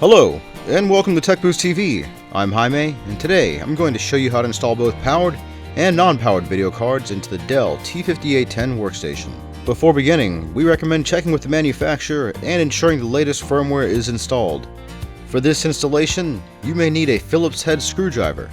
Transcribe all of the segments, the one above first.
Hello, and welcome to TekBoost TV. I'm Jaime, and today I'm going to show you how to install both powered and non-powered video cards into the Dell T5810 Workstation. Before beginning, we recommend checking with the manufacturer and ensuring the latest firmware is installed. For this installation, you may need a Phillips head screwdriver.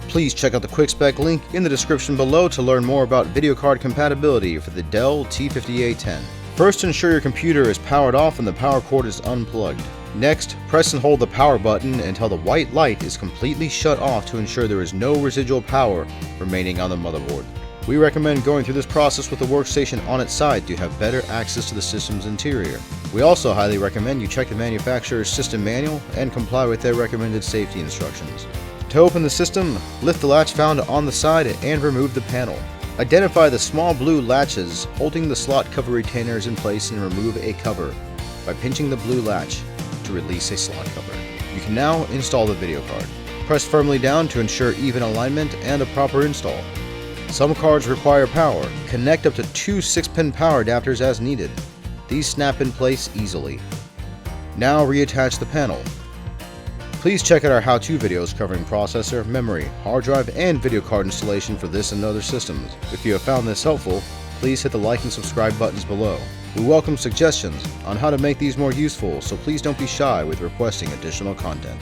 Please check out the quick spec link in the description below to learn more about video card compatibility for the Dell T5810. First, ensure your computer is powered off and the power cord is unplugged. Next, press and hold the power button until the white light is completely shut off to ensure there is no residual power remaining on the motherboard. We recommend going through this process with the workstation on its side to have better access to the system's interior. We also highly recommend you check the manufacturer's system manual and comply with their recommended safety instructions. To open the system, lift the latch found on the side and remove the panel. Identify the small blue latches holding the slot cover retainers in place and remove a cover by pinching the blue latch to release a slot cover. You can now install the video card. Press firmly down to ensure even alignment and a proper install. Some cards require power. Connect up to two 6-pin power adapters as needed. These snap in place easily. Now reattach the panel. Please check out our how-to videos covering processor, memory, hard drive, and video card installation for this and other systems. If you have found this helpful, please hit the like and subscribe buttons below. We welcome suggestions on how to make these more useful, so please don't be shy with requesting additional content.